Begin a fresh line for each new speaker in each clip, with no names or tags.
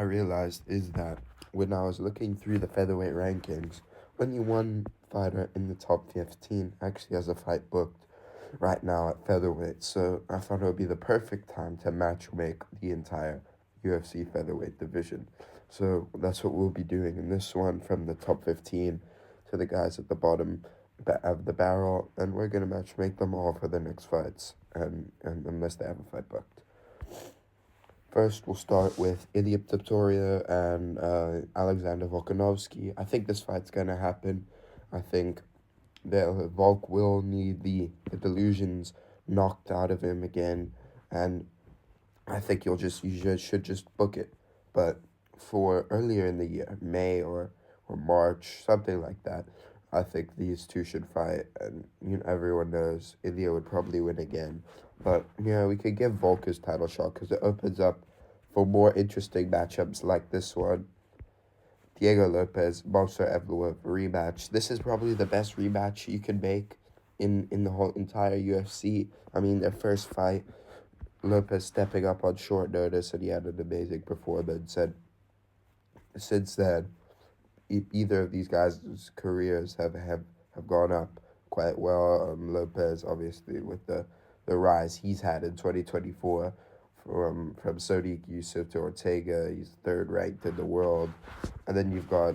I realized is that when I was looking through the featherweight rankings, only one fighter in the top 15 actually has a fight booked right now at featherweight. So I thought it would be the perfect time to matchmake the entire UFC featherweight division. So that's what we'll be doing in this one, from the top 15 to the guys at the bottom of the barrel, and we're gonna matchmake them all for the next fights, and unless they have a fight booked. First, we'll start with Ilya Topuria and Alexander Volkanovski. I think this fight's gonna happen. I think that Volk will need the delusions knocked out of him again, and I think should just book it. But for earlier in the year, May or March, something like that, I think these two should fight, and everyone knows Ilya would probably win again. But we could give Volk his title shot because it opens up for more interesting matchups like this one. Diego Lopez, Monster Evloev rematch. This is probably the best rematch you can make in the whole entire UFC. I mean, their first fight, Lopez stepping up on short notice, and he had an amazing performance. And since then, either of these guys' careers have gone up quite well. Lopez, obviously, with the rise he's had in 2024 from Sodiq Yusuf to Ortega. He's third ranked in the world. And then you've got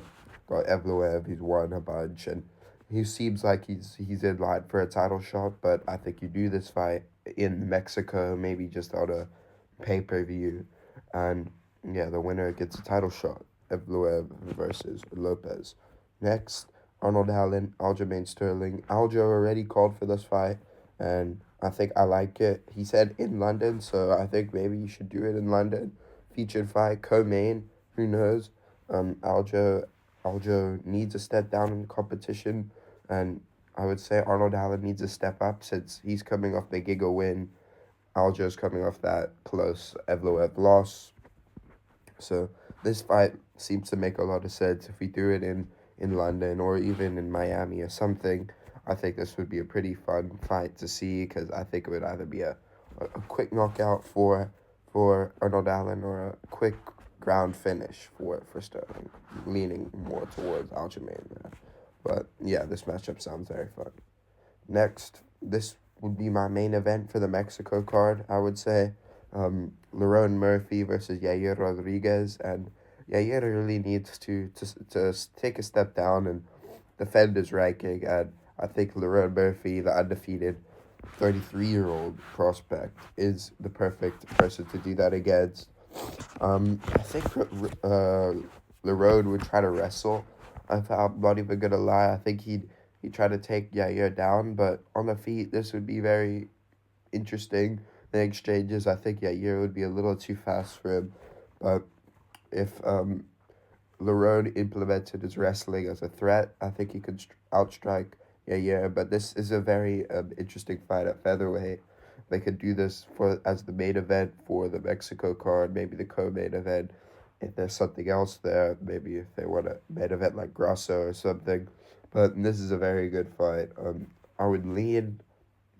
Evloev, who's won a bunch, and he seems like he's in line for a title shot. But I think you do this fight in Mexico, maybe just on a pay-per-view, and yeah, the winner gets a title shot. Evloev versus Lopez. Next, Arnold Allen, Aljamain Sterling. Aljo already called for this fight, and I think I like it. He said in London, so I think maybe you should do it in London. Featured fight, co-main, who knows? Aljo needs a step down in competition, and I would say Arnold Allen needs a step up since he's coming off the Giga win. Aljo's coming off that close Evloev loss. So this fight seems to make a lot of sense. If we do it in London or even in Miami or something, I think this would be a pretty fun fight to see because I think it would either be a quick knockout for Arnold Allen or a quick ground finish for Sterling, leaning more towards Aljamain there. But yeah, this matchup sounds very fun. Next, this would be my main event for the Mexico card, I would say. Lerone Murphy versus Yair Rodriguez, and Yair really needs to take a step down and defend his ranking, and I think Lerone Murphy, the undefeated 33-year-old prospect, is the perfect person to do that against. I think Lerone would try to wrestle. I'm not even gonna lie. I think he'd try to take Yair down, but on the feet, this would be very interesting. The exchanges, I think Yair would be a little too fast for him, but if Lerone implemented his wrestling as a threat, I think he could outstrike Yair. But this is a very interesting fight at featherweight. They could do this as the main event for the Mexico card, maybe the co-main event. If there's something else there, maybe if they want a main event like Grasso or something. But this is a very good fight. I would lean.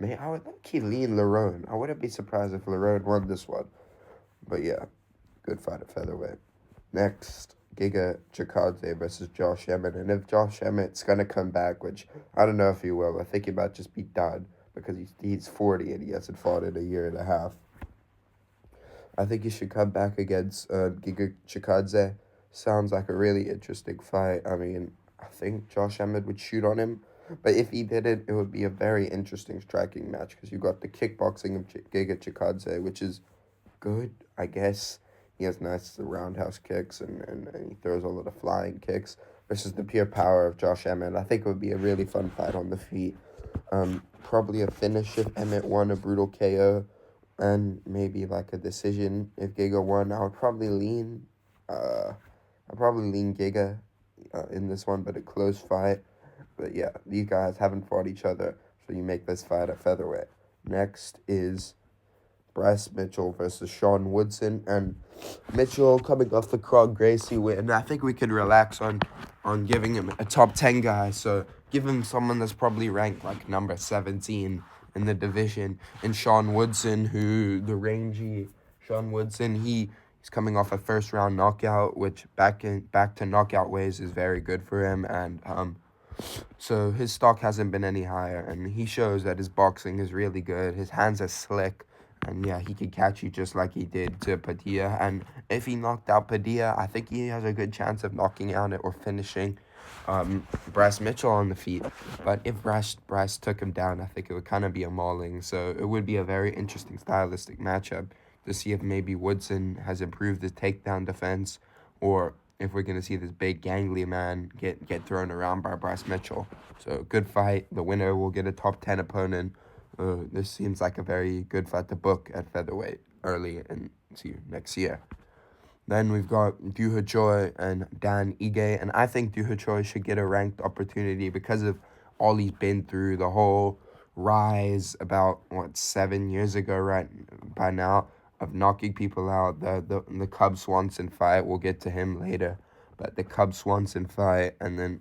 I would low-key lean Lerone. I wouldn't be surprised if Lerone won this one. But yeah, good fight at featherweight. Next, Giga Chikadze versus Josh Emmett. And if Josh Emmett's going to come back, which I don't know if he will, I think he might just be done because he's 40 and he hasn't fought in a year and a half. I think he should come back against Giga Chikadze. Sounds like a really interesting fight. I mean, I think Josh Emmett would shoot on him. But if he didn't, it would be a very interesting striking match because you got the kickboxing of Giga Chikadze, which is good, I guess. He has nice roundhouse kicks and he throws a lot of flying kicks versus the pure power of Josh Emmett. I think it would be a really fun fight on the feet. Probably a finish if Emmett won, a brutal KO, and maybe like a decision if Giga won. I'd probably lean Giga in this one, but a close fight. But yeah, these guys haven't fought each other, so you make this fight at featherweight. Next is Bryce Mitchell versus Sean Woodson, and Mitchell coming off the Craig Gracie win. I think we could relax on giving him a top 10 guy, so give him someone that's probably ranked like number 17 in the division. And Sean Woodson, who the rangy Sean Woodson, he He's coming off a first round knockout, which back to knockout ways is very good for him, and so his stock hasn't been any higher, and he shows that his boxing is really good. His hands are slick, and yeah, he could catch you just like he did to Padilla. And if he knocked out Padilla, I think he has a good chance of knocking out it or finishing Bryce Mitchell on the feet. But if Bryce took him down, I think it would kind of be a mauling. So it would be a very interesting stylistic matchup to see if maybe Woodson has improved his takedown defense, or if we're going to see this big gangly man get thrown around by Bryce Mitchell. So good fight. The winner will get a top 10 opponent. This seems like a very good fight to book at featherweight early in next year. Then we've got Doo Choi and Dan Ige, and I think Doo Choi should get a ranked opportunity because of all he's been through, the whole rise about 7 years ago, right by now, of knocking people out. The Cub Swanson fight, we'll get to him later, but the Cub Swanson fight, and then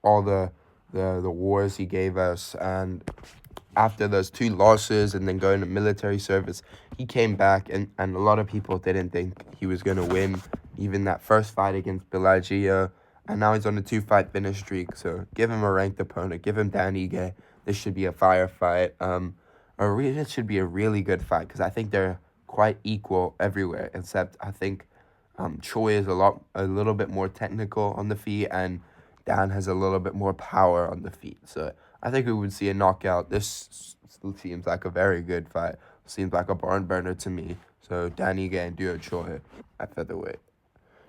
all the wars he gave us, and after those 2 losses and then going to military service, he came back, and a lot of people didn't think he was going to win, even that first fight against Bellagio, and now he's on a 2-fight finish streak. So give him a ranked opponent, give him Dan Ige. This should be a fire fight. It should be a really good fight, because I think they're quite equal everywhere, except I think Choi is a little bit more technical on the feet, and Dan has a little bit more power on the feet. So I think we would see a knockout. This seems like a very good fight. Seems like a barn burner to me. So Dan Ige and Doo Choi at featherweight.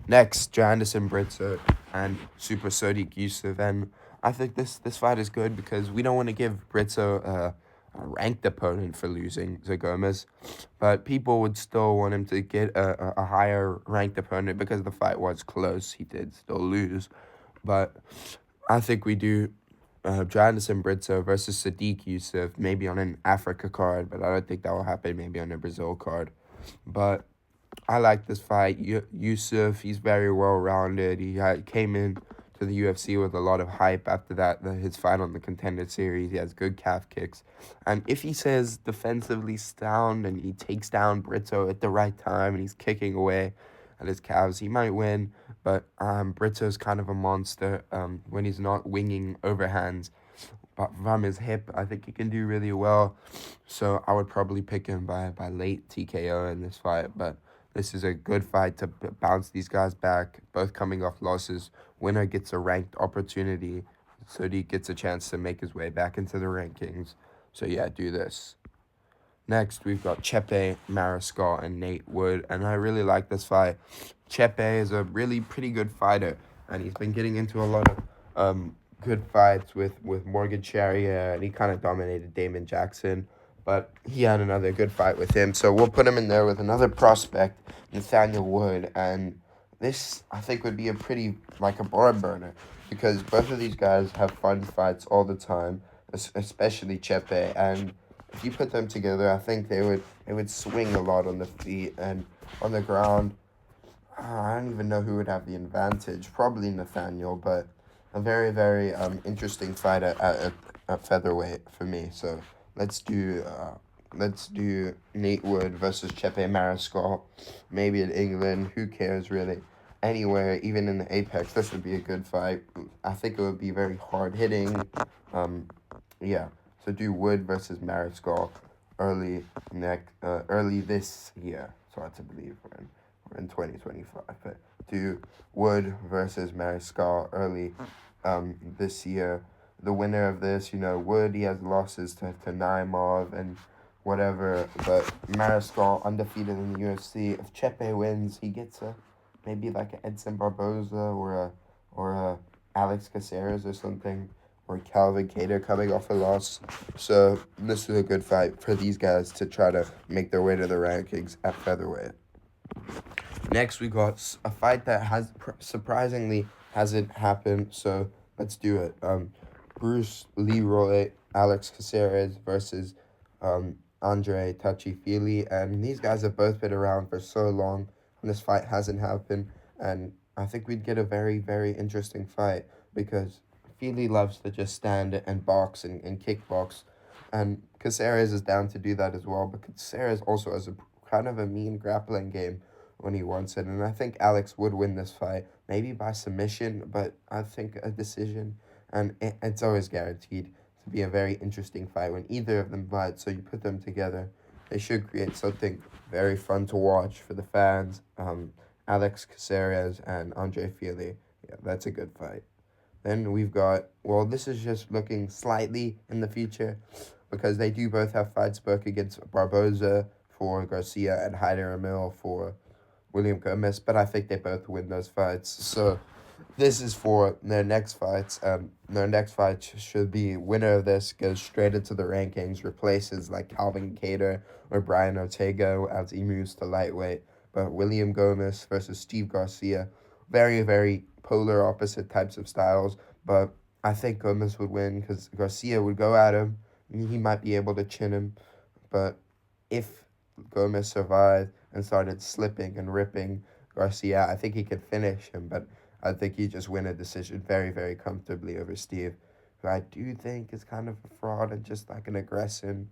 Next, Janderson Brito and Super Sodiq Yusuff. And I think this fight is good because we don't want to give Brito a ranked opponent for losing to Gomez, but people would still want him to get a higher ranked opponent because the fight was close. He did still lose, but I think we do Janderson Brito versus Sodiq Yusuff, maybe on an Africa card, but I don't think that will happen, maybe on a Brazil card. But I like this fight. Yusuff, he's very well-rounded. He came in to the UFC with a lot of hype after his fight on the Contender Series. He has good calf kicks. And if he says defensively sound and he takes down Brito at the right time and he's kicking away at his calves, he might win. But Brito's kind of a monster when he's not winging overhands. But from his hip, I think he can do really well. So I would probably pick him by late TKO in this fight. But this is a good fight to bounce these guys back, both coming off losses. Winner gets a ranked opportunity, so he gets a chance to make his way back into the rankings. So yeah, do this. Next, we've got Chepe Mariscal and Nate Wood, and I really like this fight. Chepe is a really pretty good fighter, and he's been getting into a lot of good fights with Morgan Charrier, and he kind of dominated Damon Jackson. But he had another good fight with him. So we'll put him in there with another prospect, Nathaniel Wood. And this, I think, would be a barn burner, because both of these guys have fun fights all the time, especially Chepe. And if you put them together, I think they would swing a lot on the feet and on the ground. I don't even know who would have the advantage. Probably Nathaniel, but a very, very interesting fight at featherweight for me. So let's do Nate Wood versus Chepe Mariscal. Maybe in England, who cares really? Anywhere, even in the Apex, this would be a good fight. I think it would be very hard hitting. Yeah. So do Wood versus Mariscal early this year. So hard to believe we're in 2025. But do Wood versus Mariscal early this year. The winner of this, Wood, he has losses to Naimov and whatever, but Mariscal undefeated in the UFC. If Chepe wins, he gets maybe like an Edson Barboza or a Alex Caceres or something, or Calvin Kattar coming off a loss. So this is a good fight for these guys to try to make their way to the rankings at featherweight. Next, we got a fight that surprisingly hasn't happened, so let's do it. Bruce Leroy, Alex Caceres versus Andre Touchy-Feely, and these guys have both been around for so long, and this fight hasn't happened, and I think we'd get a very, very interesting fight, because Feely loves to just stand and box and kickbox, and Caceres is down to do that as well, but Caceres also has a kind of a mean grappling game, when he wants it. And I think Alex would win this fight, maybe by submission, but I think a decision. And it's always guaranteed to be a very interesting fight when either of them fight. So you put them together, they should create something very fun to watch for the fans. Alex Caceres and Andre Fili. Yeah, that's a good fight. Then we've got, well, this is just looking slightly in the future because they do both have fights booked against Barboza for Garcia and Hyder Emil for William Gomez, but I think they both win those fights. So this is for their next fights. Their next fight should be winner of this goes straight into the rankings, replaces like Calvin Kattar or Brian Ortega as he moves to lightweight. But William Gomez versus Steve Garcia, very, very polar opposite types of styles. But I think Gomez would win because Garcia would go at him. He might be able to chin him. But if Gomez survived and started slipping and ripping Garcia, I think he could finish him. But I think he just win a decision very, very comfortably over Steve, who I do think is kind of a fraud and just like an aggression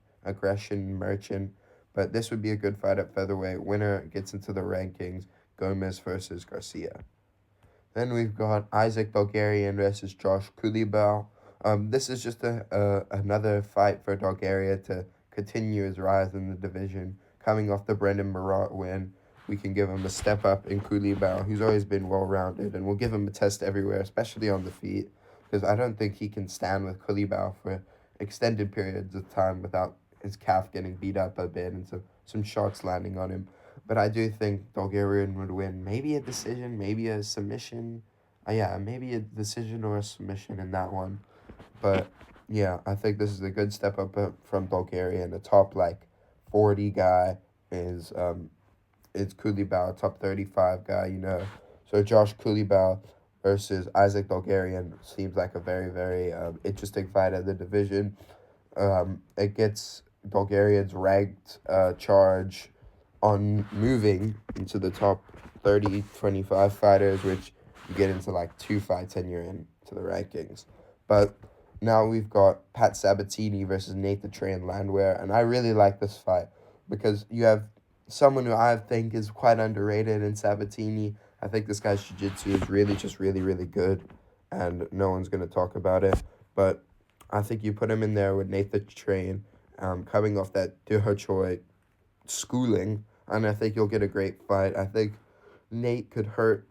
merchant. But this would be a good fight at featherweight. Winner gets into the rankings. Gomez versus Garcia. Then we've got Isaac Bulgarian versus Josh Kulibal. This is just another fight for Bulgaria to continue his rise in the division. Coming off the Brendan Marat win, we can give him a step up in Kulibal, who's always been well-rounded, and we'll give him a test everywhere, especially on the feet, because I don't think he can stand with Kulibal for extended periods of time without his calf getting beat up a bit and some shots landing on him. But I do think Bulgarian would win. Maybe a decision, maybe a submission. Yeah, maybe a decision or a submission in that one. But yeah, I think this is a good step up from Bulgaria. And the top like 40 guy is Kulibal, top 35 guy, you know. So Josh Kulibal versus Isaac Bulgarian seems like a very, very interesting fight at the division. It gets Bulgarians ranked charge on moving into the top 30, 25 fighters, which you get into like 2 fights and you're into the rankings. But now we've got Pat Sabatini versus Nate the Train Landwehr, and I really like this fight because you have someone who I think is quite underrated in Sabatini. I think this guy's jiu-jitsu is really just really, really good, and no one's going to talk about it. But I think you put him in there with Nate the Train, coming off that Choi schooling, and I think you'll get a great fight. I think Nate could hurt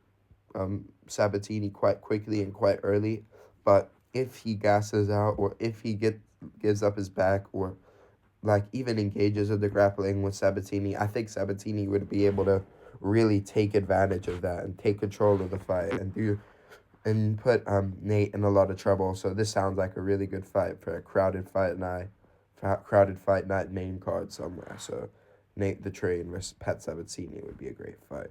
Sabatini quite quickly and quite early, but if he gasses out or if he gives up his back or like even engages in the grappling with Sabatini, I think Sabatini would be able to really take advantage of that and take control of the fight and put Nate in a lot of trouble. So this sounds like a really good fight for a crowded fight night main card somewhere. So Nate the Train versus Pat Sabatini would be a great fight.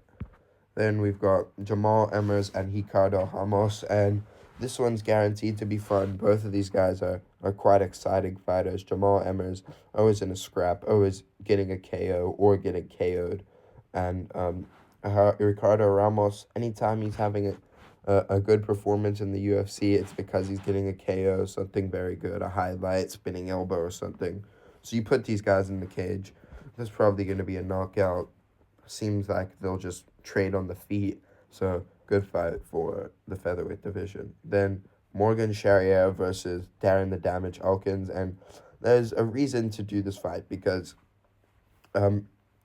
Then we've got Jamal Emmers and Ricardo Ramos, and this one's guaranteed to be fun. Both of these guys are quite exciting fighters. Jamal Emmers, always in a scrap, always getting a KO or getting KO'd. And Ricardo Ramos, anytime he's having a good performance in the UFC, it's because he's getting a KO, something very good, a highlight, spinning elbow or something. So you put these guys in the cage, there's probably going to be a knockout. Seems like they'll just trade on the feet. So good fight for the featherweight division. Then Morgan Charrier versus Darren the Damage Elkins. And there's a reason to do this fight because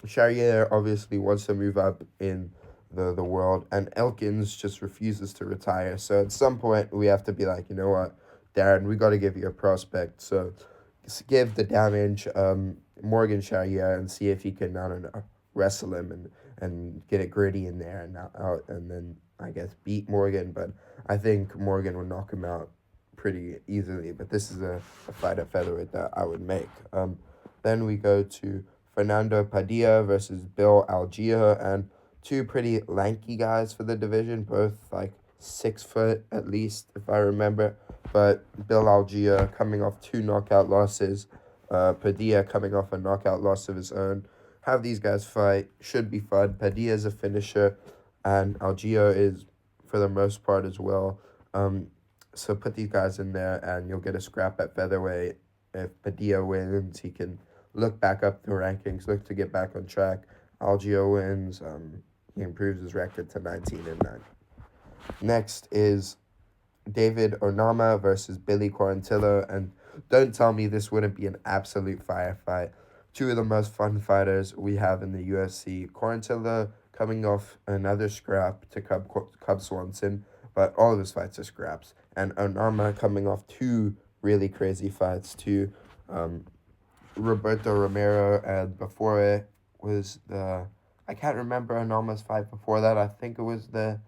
Charrier obviously wants to move up in the world, and Elkins just refuses to retire. So at some point, we have to be like, you know what, Darren, we got to give you a prospect. So give the Damage Morgan Charrier and see if he can, I don't know, wrestle him and get it gritty in there and out, and then I guess beat Morgan. But I think Morgan would knock him out pretty easily. But this is a fight at featherweight that I would make. Then we go to Fernando Padilla versus Bill Algier, and two pretty lanky guys for the division, both like 6 foot at least, if I remember. But Bill Algier coming off 2 knockout losses, Padilla coming off a knockout loss of his own. Have these guys fight, should be fun. Padilla is a finisher, and Algier is for the most part as well. So put these guys in there, and you'll get a scrap at featherweight. If Padilla wins, he can look back up the rankings, look to get back on track. Algier wins, He improves his record to 19-9. Next is David Onama versus Billy Quarantillo, and don't tell me this wouldn't be an absolute firefight. Two of the most fun fighters we have in the UFC. Quarantillo coming off another scrap to Cub Swanson, but all of his fights are scraps. And Onama coming off two really crazy fights to Roberto Romero, and before it was I can't remember Onama's fight before that. I think it was I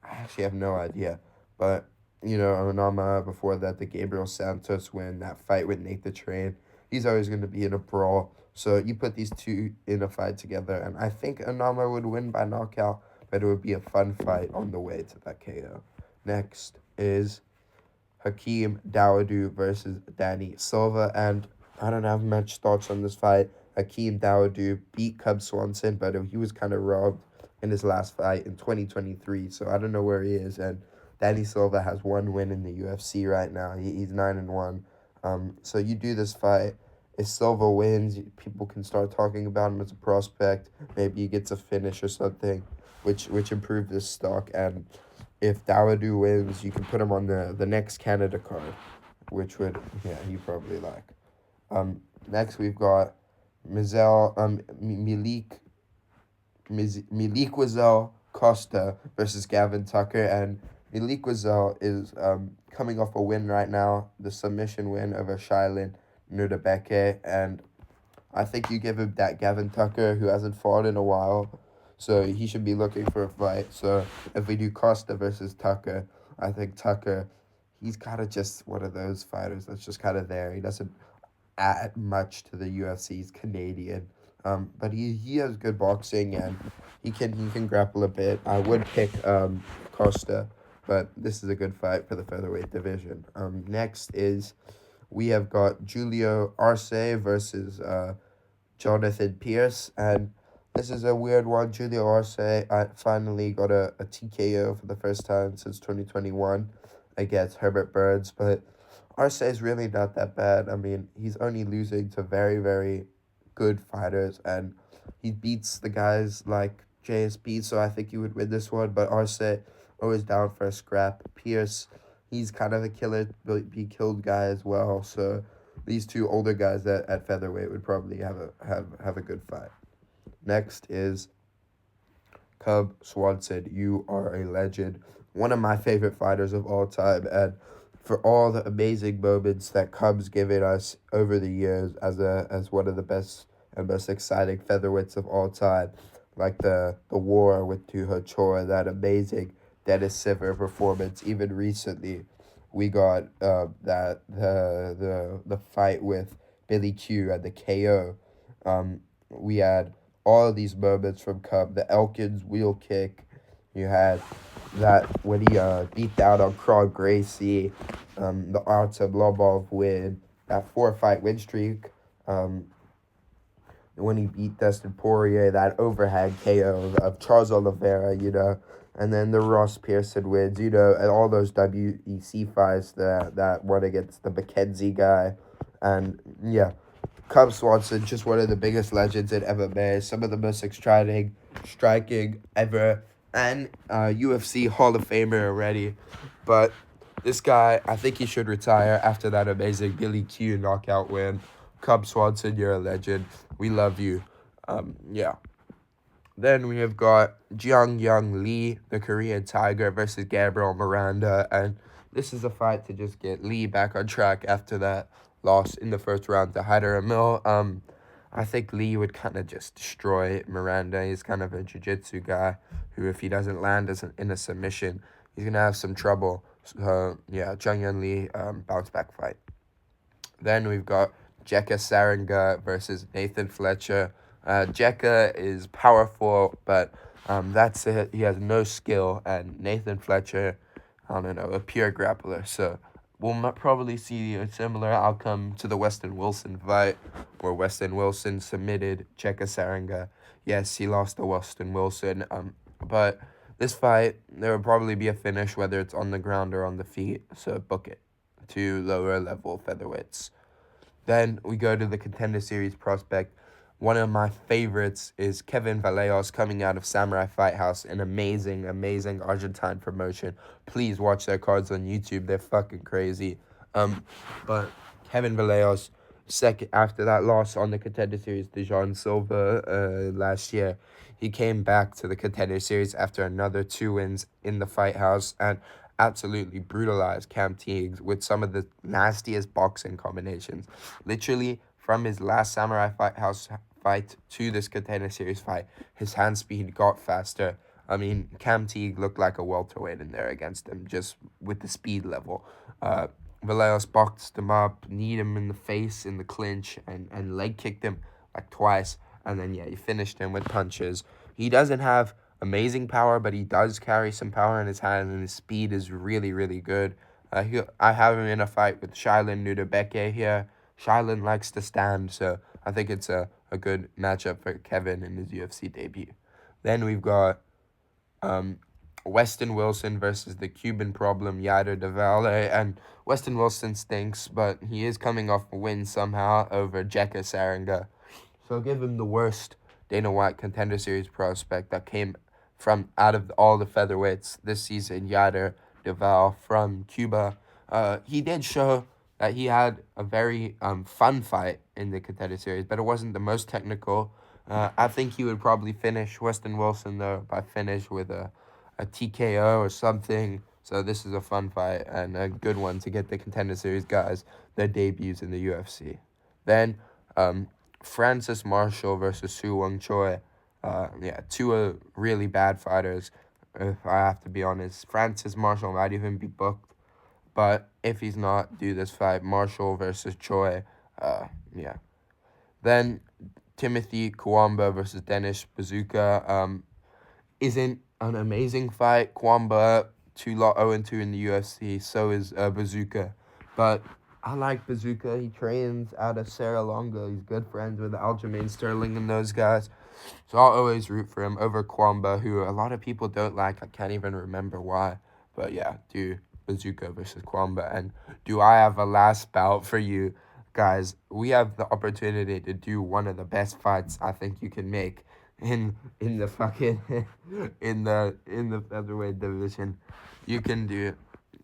actually have no idea. But, Onama, before that, the Gabriel Santos win, that fight with Nate the Train, he's always going to be in a brawl. So you put these two in a fight together, and I think Onama would win by knockout, but it would be a fun fight on the way to that KO. Next is Hakeem Dawodu versus Danny Silva, and I don't have much thoughts on this fight. Hakeem Dawodu beat Cub Swanson, but he was kind of robbed in his last fight in 2023, so I don't know where he is. And Danny Silva has one win in the UFC right now. He's 9-1. So you do this fight. If Silva wins, people can start talking about him as a prospect. Maybe he gets a finish or something, which improves his stock. And if Dawodu wins, you can put him on the next Canada card, which would, you probably like. Next we've got Miliquazel Costa versus Gavin Tucker, and Miliquazel is coming off a win right now, the submission win over Shailin Nurdabeke, and I think you give him that Gavin Tucker, who hasn't fought in a while, so he should be looking for a fight. So if we do Costa versus Tucker, I think Tucker, he's kind of just one of those fighters that's just kind of there. He doesn't add much to the UFC. He's Canadian. But he has good boxing, and he can grapple a bit. I would pick Costa, but this is a good fight for the featherweight division. Next is we have got Julio Arce versus Jonathan Pierce, and this is a weird one. Julio Arce finally got a TKO for the first time since 2021 against Herbert Burns, but Arce is really not that bad. I mean, he's only losing to very, very good fighters, and he beats the guys like JSP, so I think he would win this one. But Arce always down for a scrap. Pierce, he's kind of a killer, be killed guy as well. So these two older guys at featherweight would probably have a good fight. Next is Cub Swanson. You are a legend, one of my favorite fighters of all time, and for all the amazing moments that Cub's given us over the years as one of the best and most exciting featherweights of all time, like the war with Tuho Choi, that amazing Dennis Siver performance. Even recently, we got the fight with Billy Q at the KO. We had all of these moments from Cub. The Elkins wheel kick. You had that when he beat down on Craig Gracie, the Artem Lobov win, that 4-fight win streak, when he beat Dustin Poirier, that overhand KO of Charles Oliveira, and then the Ross Pearson wins, and all those WEC fights that one against the McKenzie guy, and Cub Swanson, just one of the biggest legends in MMA, some of the most striking ever, and UFC Hall of Famer already. But this guy, I think he should retire after that amazing Billy Q knockout win. Cub Swanson, you're a legend. We love you. Then we have got Jiang Young Lee, the Korean Tiger, versus Gabriel Miranda, and this is a fight to just get Lee back on track after that loss in the first round to Hyder Emil. I think Lee would kind of just destroy Miranda. He's kind of a jiu-jitsu guy who, if he doesn't land in a submission, he's going to have some trouble. So, Jiang Young Lee, bounce-back fight. Then we've got Jekka Saringa versus Nathan Fletcher. Jekka is powerful, but that's it. He has no skill, and Nathan Fletcher, I don't know, a pure grappler. So we'll probably see a similar outcome to the Weston Wilson fight, where Weston Wilson submitted Jekka Saringa. Yes, he lost to Weston Wilson, but this fight, there will probably be a finish, whether it's on the ground or on the feet, so book it to lower level featherweights. Then we go to the Contender Series prospect one of my favorites is Kevin Vallejos coming out of Samurai Fight House, an amazing, amazing Argentine promotion. Please watch their cards on YouTube. They're fucking crazy. But Kevin Vallejos, second after that loss on the Contender Series to Jean Silva last year, he came back to the Contender Series after another 2 wins in the Fight House and absolutely brutalized Cam Teagues with some of the nastiest boxing combinations. Literally, from his last Samurai Fight House fight to this Contender Series fight, his hand speed got faster. I mean, Cam Teague looked like a welterweight in there against him, just with the speed level. Vallejos boxed him up, kneed him in the face in the clinch, and leg kicked him like twice. And then, yeah, he finished him with punches. He doesn't have amazing power, but he does carry some power in his hand, and his speed is really, really good. I have him in a fight with Shailin Nudabeke here. Shailin likes to stand, so I think it's a good matchup for Kevin in his UFC debut. Then we've got Weston Wilson versus the Cuban problem, Yair Davale. And Weston Wilson stinks, but he is coming off a win somehow over Jekka Saringa. So I'll give him the worst Dana White Contender Series prospect that came from out of all the featherweights this season, Yair Davale from Cuba. He did show that he had a very fun fight in the Contender Series, but it wasn't the most technical. I think he would probably finish Weston Wilson, though, by finish with a TKO or something. So this is a fun fight and a good one to get the Contender Series guys their debuts in the UFC. Then Francis Marshall versus Su Wong Choi. Two really bad fighters, if I have to be honest. Francis Marshall might even be booked, but if he's not, do this fight. Marshall versus Choi. Then Timothy Kwamba versus Dennis Bazooka. Isn't an amazing fight. Kwamba 0-2 in the UFC. So is Bazooka, but I like Bazooka. He trains out of Serra Longa. He's good friends with Aljamain Sterling and those guys. So I'll always root for him over Kwamba, who a lot of people don't like. I can't even remember why. But yeah, do Bazooka versus Kwamba. And do I have a last bout for you guys? We have the opportunity to do one of the best fights I think you can make in the fucking in the featherweight division. You can do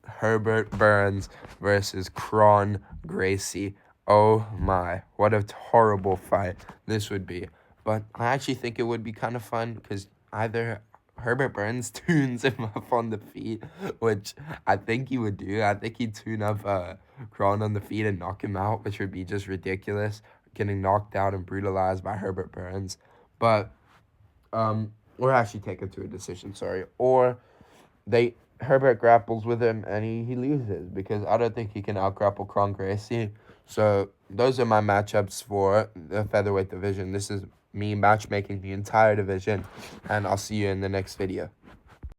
Herbert Burns versus Kron Gracie. Oh my, what a horrible fight this would be. But I actually think it would be kind of fun because either Herbert Burns tunes him up on the feet, which I think he would do. I think he'd tune up Kron on the feet and knock him out, which would be just ridiculous, getting knocked out and brutalized by Herbert Burns. But or actually take it to a decision, sorry. Or Herbert grapples with him and he loses because I don't think he can out-grapple Kron Gracie. So those are my matchups for the featherweight division. This is me matchmaking the entire division, and I'll see you in the next video.